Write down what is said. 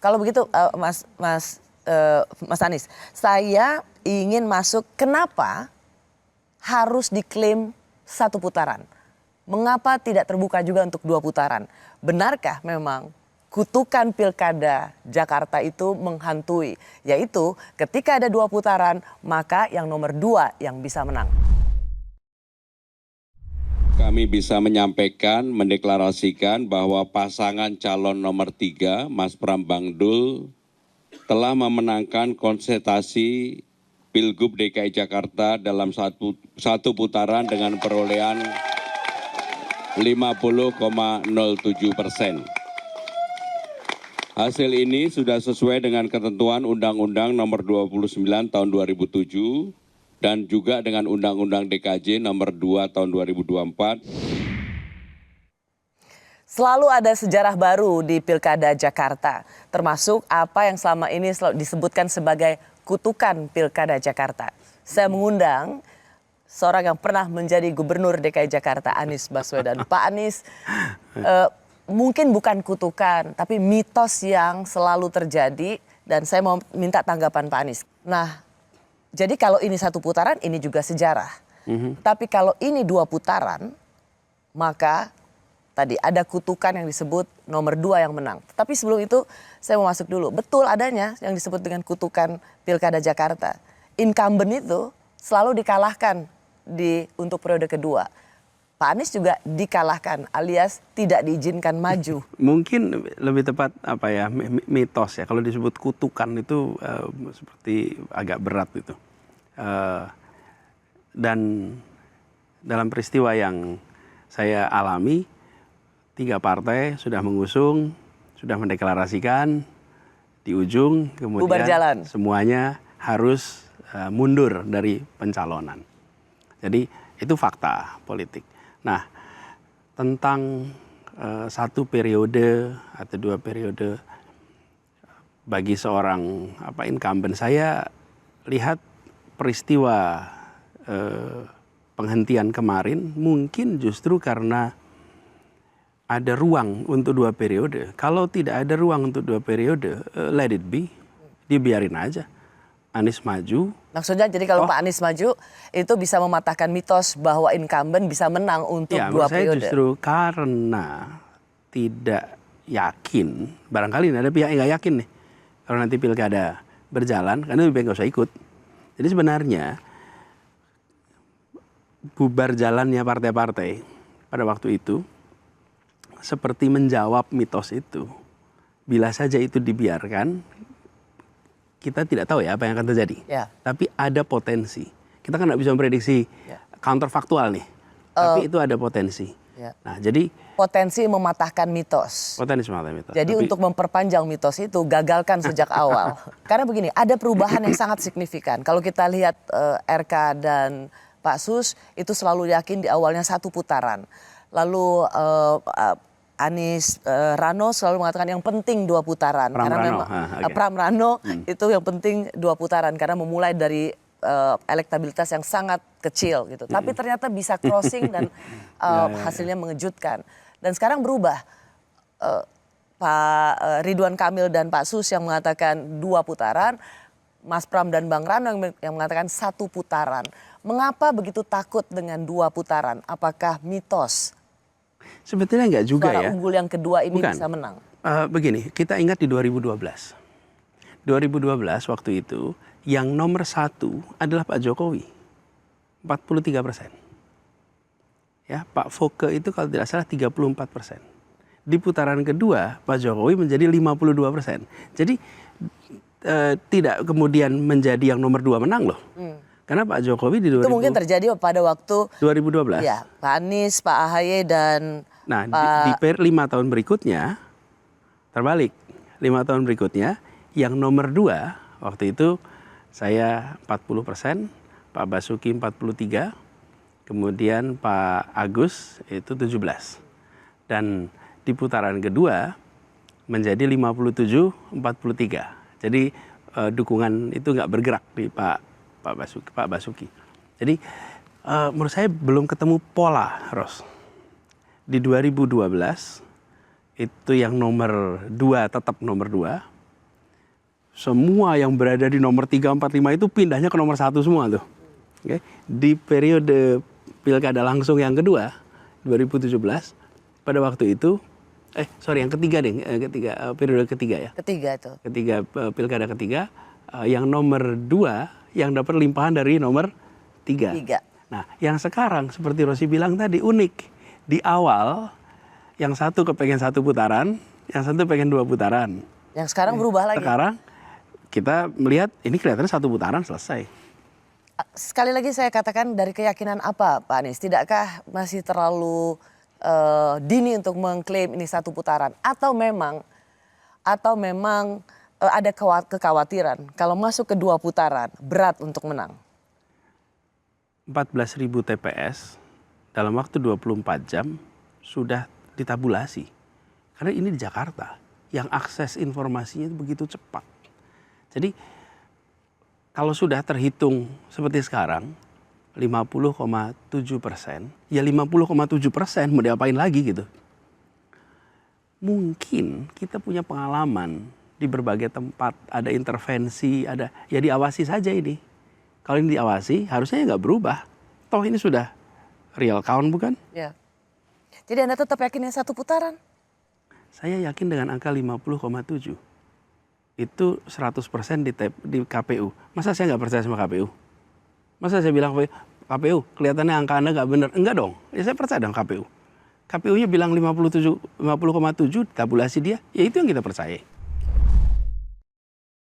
Kalau begitu Mas Anies, saya ingin masuk kenapa harus diklaim satu putaran? Mengapa tidak terbuka juga untuk 2 putaran? Benarkah memang kutukan pilkada Jakarta itu menghantui? Yaitu ketika ada 2 putaran, maka yang nomor 2 yang bisa menang. Kami bisa menyampaikan, mendeklarasikan bahwa pasangan calon nomor 3, Mas Pram Bangdul, telah memenangkan konsentrasi Pilgub DKI Jakarta dalam satu putaran dengan perolehan 50,07%. Hasil ini sudah sesuai dengan ketentuan Undang-Undang Nomor 29 Tahun 2007 dan juga dengan Undang-Undang DKJ Nomor 2 Tahun 2024. Selalu ada sejarah baru di Pilkada Jakarta, termasuk apa yang selama ini disebutkan sebagai kutukan Pilkada Jakarta. Saya mengundang seorang yang pernah menjadi Gubernur DKI Jakarta, Anies Baswedan. Pak Anies, mungkin bukan kutukan, tapi mitos yang selalu terjadi dan saya mau minta tanggapan Pak Anies. Nah, jadi kalau ini satu putaran, ini juga sejarah. Tapi kalau ini 2 putaran, maka tadi ada kutukan yang disebut nomor 2 yang menang. Tapi sebelum itu saya mau masuk dulu. Betul adanya yang disebut dengan kutukan Pilkada Jakarta. Incumbent itu selalu dikalahkan untuk periode kedua. Pak Anies juga dikalahkan alias tidak diizinkan maju. Mungkin lebih tepat mitos ya. Kalau disebut kutukan itu seperti agak berat itu. Dan dalam peristiwa yang saya alami, 3 partai sudah mengusung, sudah mendeklarasikan, di ujung kemudian semuanya harus mundur dari pencalonan. Jadi itu fakta politik. Nah, tentang 1 periode atau 2 periode bagi seorang incumbent, saya lihat peristiwa penghentian kemarin mungkin justru karena ada ruang untuk 2 periode. Kalau tidak ada ruang untuk 2 periode, let it be, dibiarin aja. Anies maju. Maksudnya jadi kalau Pak Anies maju itu bisa mematahkan mitos bahwa incumbent bisa menang untuk 2 periode. Saya justru karena tidak yakin, barangkali ada pihak yang nggak yakin nih, kalau nanti pilkada berjalan, karena lebih baik nggak usah ikut. Jadi sebenarnya bubar jalannya partai-partai pada waktu itu seperti menjawab mitos itu. Bila saja itu dibiarkan, kita tidak tahu ya apa yang akan terjadi. Tapi ada potensi. Kita kan nggak bisa memprediksi counterfaktual nih. Tapi itu ada potensi. Nah, jadi potensi mematahkan mitos. Potensi mematahkan mitos. Jadi untuk memperpanjang mitos itu gagalkan sejak awal. Karena begini, ada perubahan yang sangat signifikan. Kalau kita lihat RK dan Pak Sus itu selalu yakin di awalnya 1 putaran. Lalu Anies Rano selalu mengatakan yang penting 2 putaran. Pram Rano itu yang penting 2 putaran karena memulai dari elektabilitas yang sangat kecil gitu. Tapi ternyata bisa crossing dan hasilnya mengejutkan. Dan sekarang berubah. Pak Ridwan Kamil dan Pak Sus yang mengatakan 2 putaran, Mas Pram dan Bang Rano yang mengatakan 1 putaran. Mengapa begitu takut dengan 2 putaran? Apakah mitos? Sebetulnya enggak juga suara unggul yang kedua ini bisa menang. Begini, kita ingat di 2012. 2012 waktu itu yang nomor 1 adalah Pak Jokowi. 43%. Ya, Pak Foke itu kalau tidak salah 34%. Di putaran kedua Pak Jokowi menjadi 52%. Jadi tidak kemudian menjadi yang nomor 2 menang loh. Karena Pak Jokowi di 2012. Itu mungkin terjadi pada waktu 2012. Ya, Pak Anies, Pak AHY dan di 5 tahun berikutnya terbalik. 5 tahun berikutnya yang nomor 2 waktu itu saya 40%, Pak Basuki 43%, kemudian Pak Agus itu 17%. Dan di putaran kedua menjadi 57-43. Jadi dukungan itu nggak bergerak di Pak Basuki. Jadi menurut saya belum ketemu pola, Ros. Di 2012 itu yang nomor 2 tetap nomor 2, semua yang berada di nomor 3, 4, 5 itu pindahnya ke nomor 1 semua tuh. Oke. Di periode pilkada langsung yang kedua, 2017, pada waktu itu, yang ketiga deh, periode ketiga ya. Ketiga itu. Pilkada ketiga, yang nomor 2 yang dapat limpahan dari nomor 3. Nah, yang sekarang seperti Rosi bilang tadi unik. Di awal, yang satu kepengen 1 putaran, yang satu pengen 2 putaran. Yang sekarang berubah lagi. Sekarang kita melihat ini kelihatannya 1 putaran selesai. Sekali lagi saya katakan dari keyakinan apa Pak Anies? Tidakkah masih terlalu dini untuk mengklaim ini 1 putaran? Atau memang ada kekhawatiran kalau masuk ke 2 putaran berat untuk menang? 14.000 TPS dalam waktu 24 jam sudah ditabulasi. Karena ini di Jakarta yang akses informasinya itu begitu cepat. Jadi kalau sudah terhitung seperti sekarang 50,7%, ya 50,7% mau diapain lagi gitu. Mungkin kita punya pengalaman di berbagai tempat, ada intervensi, ya diawasi saja ini. Kalau ini diawasi harusnya nggak berubah. Toh ini sudah real count bukan? Ya. Jadi Anda tetap yakin yang 1 putaran? Saya yakin dengan angka 50,7. Itu 100% di KPU. Masa saya nggak percaya sama KPU? Masa saya bilang KPU kelihatannya angka Anda nggak benar? Enggak dong. Ya saya percaya dengan KPU. KPU-nya bilang 50,7 tabulasi dia, ya itu yang kita percaya.